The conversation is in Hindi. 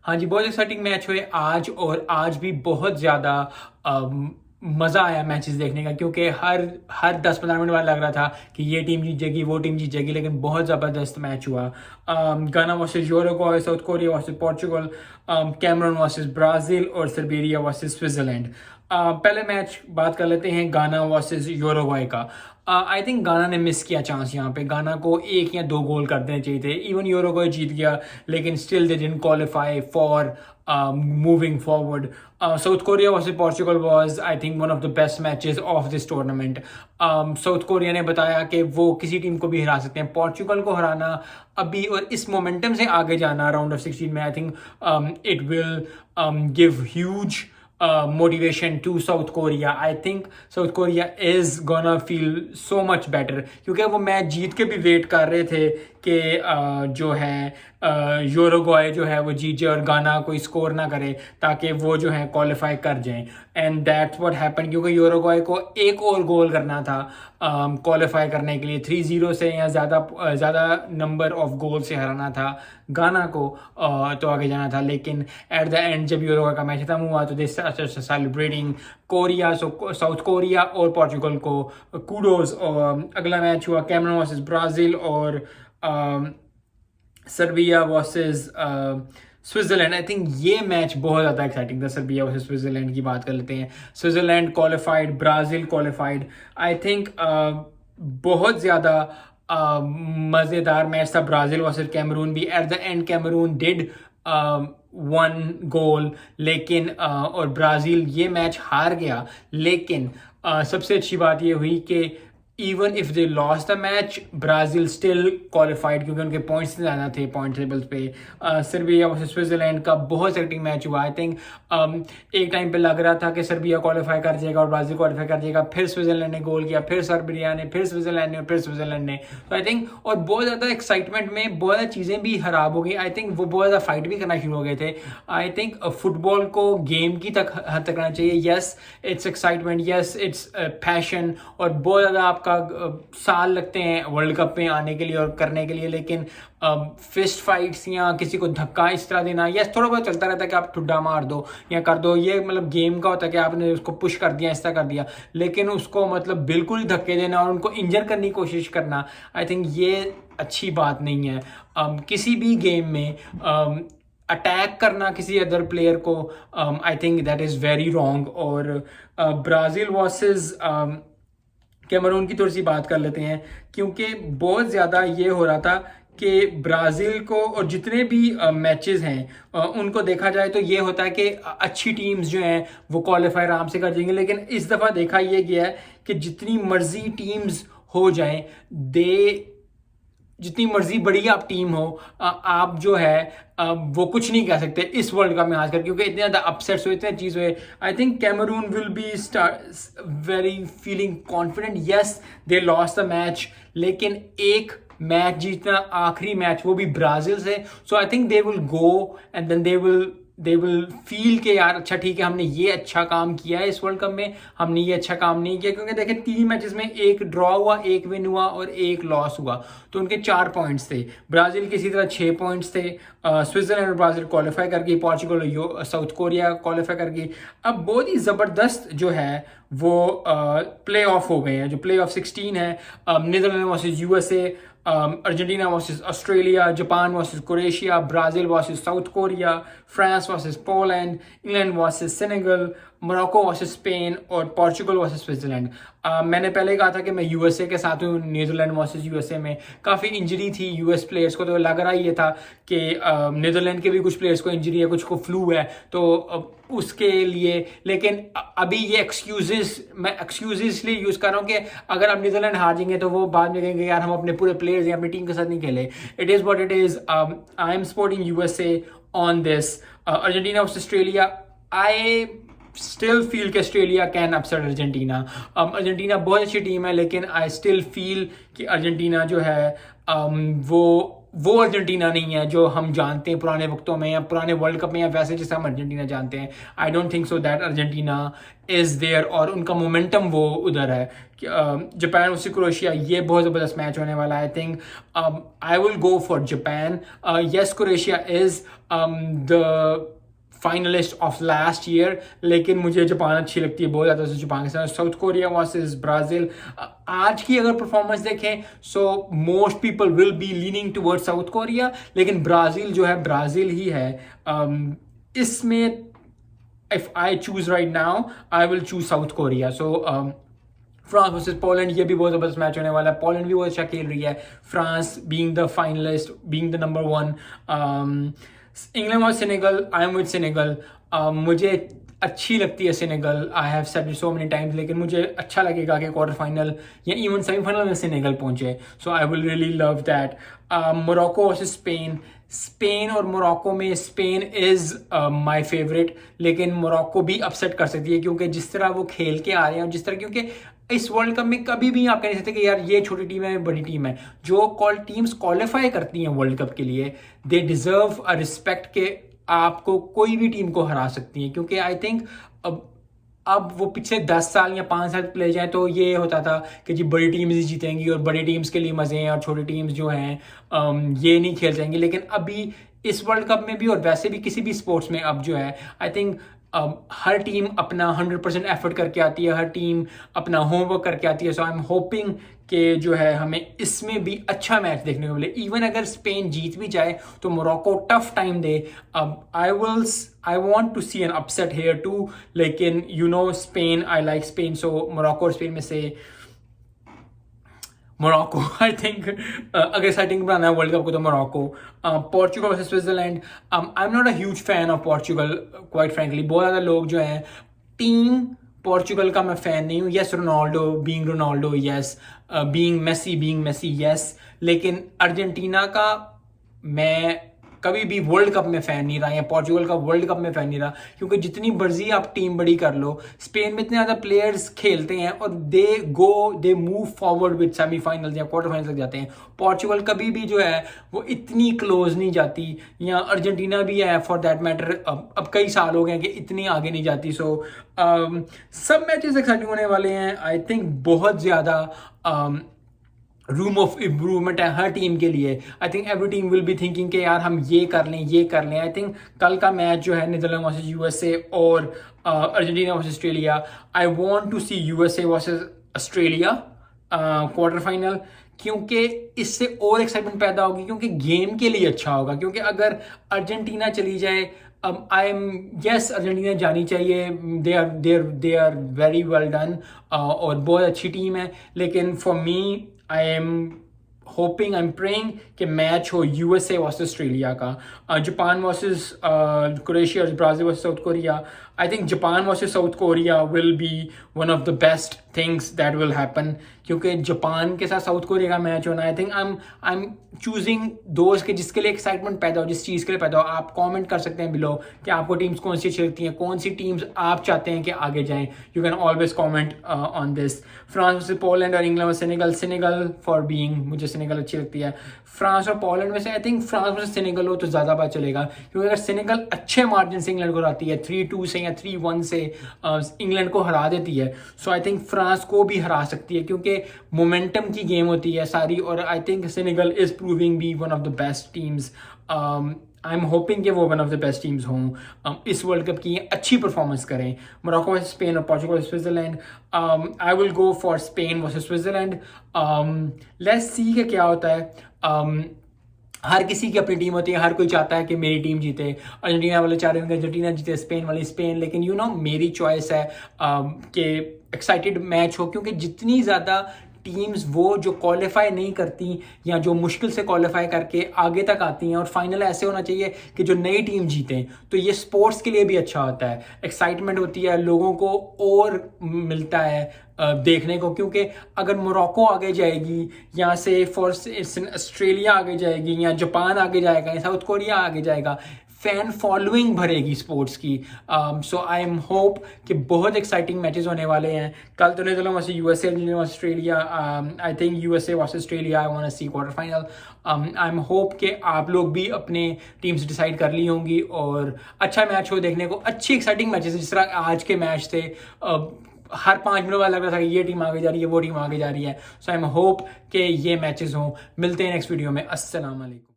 हाँ जी, बहुत एक्साइटिंग मैच हुए आज और आज भी बहुत ज़्यादा मज़ा आया मैचेस देखने का क्योंकि हर हर 10-15 मिनट बाद लग रहा था कि ये टीम जीतेगी वो टीम जीतेगी, लेकिन बहुत ज़बरदस्त मैच हुआ। Ghana versus Uruguay, South Korea versus Portugal, Cameroon versus Brazil और सर्बिया वर्सेस स्विट्ज़रलैंड। पहले मैच बात कर लेते हैं गाना वर्सेस यूरुग्वे का। आई थिंक गाना ने मिस किया चांस यहाँ पे। गाना को 1 या 2 गोल कर देने चाहिए थे। इवन यूरुग्वे जीत गया, लेकिन still they didn't qualify for moving forward. South Korea versus Portugal was, I think, one of the best matches of this tournament. South Korea ने बताया कि वो किसी टीम को भी हरा सकते हैं। पोर्चुगल को हराना अभी और इस मोमेंटम से आगे जाना राउंड ऑफ 16 में, I think it will give huge motivation to South Korea. I think South Korea is gonna feel so much better क्योंकि वो मैच जीत के भी वेट कर रहे थे कि जो है यूरुग्वे जो है वो जीत जाए और गाना कोई स्कोर ना करे ताकि वो जो है क्वालिफाई कर जाएं। एंड दैट्स व्हाट हैपेंड क्योंकि यूरुग्वे को एक और गोल करना था क्वालिफाई करने के लिए। 3-0 से या ज़्यादा नंबर ऑफ गोल से हराना था गाना को, तो आगे जाना था। लेकिन एट द एंड जब यूरुग्वे का मैच खत्म हुआ तो दे सेलिब्रेटिंग कोरिया, सो साउथ कोरिया और पोर्चुगल को कूडोज। अगला मैच हुआ कैमरून वर्सेस ब्राज़ील और Serbia versus Switzerland. I think ये मैच बहुत ज़्यादा एक्साइटिंग था। सर्बिया वर्सेस स्विट्ज़रलैंड की बात कर लेते हैं। Switzerland qualified, Brazil qualified. I think बहुत ज़्यादा मज़ेदार मैच था ब्राज़ील वर्सेस कैमरून भी। At the end Cameroon did 1 goal, लेकिन और ब्राज़ील ये मैच हार गया। लेकिन सबसे अच्छी बात ये हुई कि even if they loss the match, Brazil still qualified क्योंकि उनके पॉइंट्स ज़्यादा थे पॉइंट टेबल्स पे। सर्बिया वर्सेस स्विट्ज़रलैंड का बहुत एक्साइटिंग मैच हुआ। आई थिंक एक टाइम पे लग रहा था कि सर्बिया क्वालिफाई कर जाएगा और ब्राज़ील क्वालिफाई कर जाएगा, फिर स्विट्ज़रलैंड ने गोल किया, फिर सर्बिया ने, फिर स्विट्ज़रलैंड ने और फिर स्विट्ज़रलैंड ने। तो आई थिंक और बहुत ज़्यादा एक्साइटमेंट में बहुत ज़्यादा चीज़ें भी खराब हो गई। आई थिंक वो बहुत ज़्यादा फाइट भी करना शुरू हो गए थे। आई थिंक फुटबॉल को गेम की हद तक करना चाहिए। Yes it's excitement, yes it's passion, और बहुत ज़्यादा आपका साल लगते हैं वर्ल्ड कप में आने के लिए और करने के लिए, लेकिन फिस्ट फाइट्स या किसी को धक्का इस तरह देना, यस थोड़ा बहुत चलता रहता है कि आप ठुड्डा मार दो या कर दो, ये मतलब गेम का होता है कि आपने उसको पुश कर दिया, इस तरह कर दिया। लेकिन उसको मतलब बिल्कुल ही धक्के देना और उनको इंजर करने की कोशिश करना, आई थिंक ये अच्छी बात नहीं है। किसी भी गेम में अटैक करना किसी अदर प्लेयर को, I think that is very wrong. और ब्राज़ील वर्सेस कैमरून की थोड़ी सी बात कर लेते हैं क्योंकि बहुत ज़्यादा ये हो रहा था कि ब्राज़ील को और जितने भी मैचेस हैं उनको देखा जाए तो ये होता है कि अच्छी टीम्स जो हैं वो क्वालिफाई आराम से कर जाएंगे। लेकिन इस दफ़ा देखा ये गया है कि जितनी मर्जी टीम्स हो जाएं, जितनी मर्जी बड़ी आप टीम हो, आप जो है वो कुछ नहीं कह सकते इस वर्ल्ड कप में खासकर क्योंकि इतने ज़्यादा अपसेट्स हुए, इतने चीज़ हुए। I think Cameroon will be very feeling confident. Yes they lost the match, लेकिन एक मैच जीतना, आखिरी मैच, वो भी ब्राज़ील से। So I think they will go and then they will feel कि यार अच्छा ठीक है, हमने ये अच्छा काम किया है इस वर्ल्ड कप में, हमने ये अच्छा काम नहीं किया। क्योंकि देखें 3 मैचेस में 1 ड्रॉ हुआ, 1 विन हुआ और 1 लॉस हुआ, तो उनके 4 पॉइंट्स थे। ब्राज़ील की इसी तरह 6 पॉइंट्स थे। स्विट्ज़रलैंड और ब्राज़ील क्वालिफाई कर गई, पोर्चुगल और साउथ कोरिया क्वालिफाई कर गई। अब बहुत ही ज़बरदस्त जो है वो प्ले ऑफ हो गए हैं। जो प्ले ऑफ 16 है, Netherland versus USA, Argentina versus Australia, Japan versus Croatia, Brazil versus South Korea, France versus Poland, England versus Senegal, Morocco versus Spain और पोर्चुगल वर्सेस स्विट्ज़रलैंड। मैंने पहले कहा था कि मैं यूएसए के साथ हूँ। नीदरलैंड वर्सेस यूएसए में काफ़ी इंजरी थी यूएस प्लेयर्स को, तो लग रहा ये था कि नीदरलैंड के भी कुछ प्लेयर्स को इंजरी है, कुछ को फ्लू है, तो उसके लिए। लेकिन अभी ये मैं एक्सक्यूजेस इसलिए यूज़ कर रहा हूँ कि अगर आप नीदरलैंड हार जाएंगे तो वो बाद में कहेंगे यार हम अपने पूरे प्लेयर्स या अपनी टीम के साथ नहीं खेले। It is what it is. I am supporting USA on this. Argentina versus Australia, I still feel कि Australia can upset Argentina. Argentina बहुत अच्छी टीम है, लेकिन आई स्टिल फील कि अर्जेंटीना जो है वो वो अर्जेंटीना नहीं है जो हम जानते हैं पुराने वक्तों में या पुराने वर्ल्ड कप में या वैसे जैसे हम अर्जेंटीना जानते हैं. I don't think so that Argentina is there और उनका मोमेंटम वो उधर है. जापान वर्सेस क्रोएशिया, ये बहुत ज़बरदस्त मैच होने वाला है. आई think I will go for Japan. Yes, Croatia is the finalist of last year, लेकिन मुझे जापान अच्छी लगती है बहुत ज़्यादा से जापान के साथ. साउथ कोरिया वर्सेस ब्राज़ील, आज की अगर परफॉर्मेंस देखें so most people will be leaning toward south Korea, लेकिन ब्राज़ील जो है ब्राज़ील ही है. इसमें if I choose right now I will choose south Korea. So France versus Poland, ये भी बहुत ज़बरदस्त मैच होने वाला है. पोलैंड भी बहुत अच्छा खेल रही है. France being the finalist, being the number 1. England और Senegal, I am with Senegal. मुझे अच्छी लगती है Senegal, I have said it so many times, लेकिन मुझे अच्छा लगेगा कि क्वार्टर फाइनल या इवन सेमीफाइनल में सेनेगल पहुंचे. So I will really love that. Morocco versus Spain, Spain और मोरक्को में स्पेन इज़ माय फेवरेट, लेकिन मोरक्को भी अपसेट कर सकती है क्योंकि जिस तरह वो खेल के आ रहे हैं और जिस तरह, क्योंकि इस वर्ल्ड कप में कभी भी आप कह नहीं सकते कि यार ये छोटी टीम है बड़ी टीम है. जो टीम्स क्वालिफाई करती हैं वर्ल्ड कप के लिए, दे डिजर्व अ रिस्पेक्ट के आपको कोई भी टीम को हरा सकती हैं. क्योंकि आई थिंक अब वो पिछले 10 साल या 5 साल ले जाए तो ये होता था कि जी बड़ी टीम्स ही जीतेंगी और बड़ी टीम्स के लिए मज़े हैं और छोटी टीम्स जो हैं ये नहीं खेल जाएंगी. लेकिन अभी इस वर्ल्ड कप में भी और वैसे भी किसी भी स्पोर्ट्स में अब जो है आई थिंक हर टीम अपना 100% एफर्ट करके आती है, हर टीम अपना होमवर्क करके आती है. सो आई एम होपिंग कि जो है हमें इसमें भी अच्छा मैच देखने को मिले. इवन अगर स्पेन जीत भी जाए तो मोरक्को टफ टाइम दे. I want to see an upset here too, लेकिन you know Spain, I like Spain. So Morocco और स्पेन में से मोरक्को आई थिंक अगर सेटिंग बनाना है वर्ल्ड कप को तो Morocco. Portugal versus Switzerland, I am not a huge fan of Portugal quite frankly. बहुत ज़्यादा लोग जो हैं टीम पोर्चुगल का मैं फ़ैन नहीं हूँ. Yes Ronaldo, yes being Messi, yes, लेकिन अर्जेंटीना का मैं कभी भी वर्ल्ड कप में फ़ैन नहीं रहा या पोर्चुगल का वर्ल्ड कप में फ़ैन नहीं रहा. क्योंकि जितनी मर्जी आप टीम बड़ी कर लो, स्पेन में इतने ज़्यादा प्लेयर्स खेलते हैं और they move forward with semifinals या क्वार्टर फाइनल तक जाते हैं. पोर्चुगल कभी भी जो है वो इतनी क्लोज नहीं जाती, या अर्जेंटीना भी है फॉर दैट मैटर. अब कई साल हो गए कि इतनी आगे नहीं जाती. सो सब मैचेस एक्साइटिंग होने वाले हैं. आई थिंक बहुत ज़्यादा रूम ऑफ इम्प्रूवमेंट है हर टीम के लिए. I think every team will be thinking कि यार हम ये कर लें. आई थिंक कल का मैच जो है नीदरलैंड वर्सेस यूएसए और Argentina versus Australia, I want to see USA versus Australia quarter final, क्योंकि इससे और एक्साइटमेंट पैदा होगी, क्योंकि गेम के लिए अच्छा होगा. क्योंकि अगर अर्जेंटीना चली जाए, आई एम यस अर्जेंटीना जानी चाहिए, they are very well done और बहुत अच्छी टीम है. लेकिन for me I am hoping, I am praying कि मैच हो यूएसए वर्सेस ऑस्ट्रेलिया का. Japan versus Croatia, Brazil versus South Korea. I think Japan versus South Korea will be one of the best things that will happen, क्योंकि जापान के साथ साउथ कोरिया का मैच होना, I think I am choosing दोस्त के जिसके लिए एक्साइटमेंट पैदा हो, जिस चीज़ के लिए पैदा हो. आप कमेंट कर सकते हैं बिलो कि आपको टीम्स कौन सी अच्छी लगती हैं, कौन सी टीम्स आप चाहते हैं कि आगे जाएं. You can always comment on this. France versus Poland और England versus Senegal for being, मुझे सेनेगल अच्छी लगती है. फ्रांस और पोलैंड में से I think France versus Senegal हो तो ज़्यादा बात चलेगा, क्योंकि अगर सेनेगल अच्छे मार्जिन से इंग्लैंड को हराती है 3-2 से या 3-1 से इंग्लैंड को हरा देती है, सो आई थिंक फ्रांस को भी हरा सकती है, क्योंकि मोमेंटम की गेम होती है सारी. और I think Senegal is proving be one of the best teams. I am hoping कि वो one of the best teams हों इस वर्ल्ड कप की, अच्छी परफॉर्मेंस करें. मोरक्को वर्सेस स्पेन और Portugal versus Switzerland, I will go for Spain versus Switzerland. Let's see कि क्या होता है. हर किसी की अपनी टीम होती है, हर कोई चाहता है कि मेरी टीम जीते. अर्जेंटीना वाले चाह रहे होंगे अर्जेंटीना जीते, स्पेन वाले स्पेन. लेकिन यू नो मेरी चॉइस है कि एक्साइटेड मैच हो, क्योंकि जितनी ज़्यादा टीम्स वो जो क्वालिफाई नहीं करती या जो मुश्किल से क्वालिफाई करके आगे तक आती हैं, और फाइनल ऐसे होना चाहिए कि जो नई टीम जीतें, तो ये स्पोर्ट्स के लिए भी अच्छा होता है. एक्साइटमेंट होती है, लोगों को और मिलता है देखने को. क्योंकि अगर मोरक्को आगे जाएगी, यहाँ से फॉर ऑस्ट्रेलिया आगे जाएगी, या जापान आगे जाएगा, या साउथ कोरिया आगे जाएगा, फैन फॉलोइंग भरेगी स्पोर्ट्स की। सो आई एम होप कि बहुत एक्साइटिंग मैचेस होने वाले हैं। कल तो Netherland versus USA, Australia, I think USA versus Australia, I want to see quarter final. I am hope कि आप लोग भी अपने टीम्स डिसाइड कर ली होंगी और अच्छा मैच हो देखने को, अच्छी एक्साइटिंग मैचेस जिस तरह आज के मैच थे। हर 5 मिनट बाद लग रहा था कि ये टीम आगे जा रही है, वो टीम आगे जा रही है। सो आई एम होप कि ये मैचेस हों। मिलते हैं नेक्स्ट वीडियो में। अस्सलाम वालेकुम।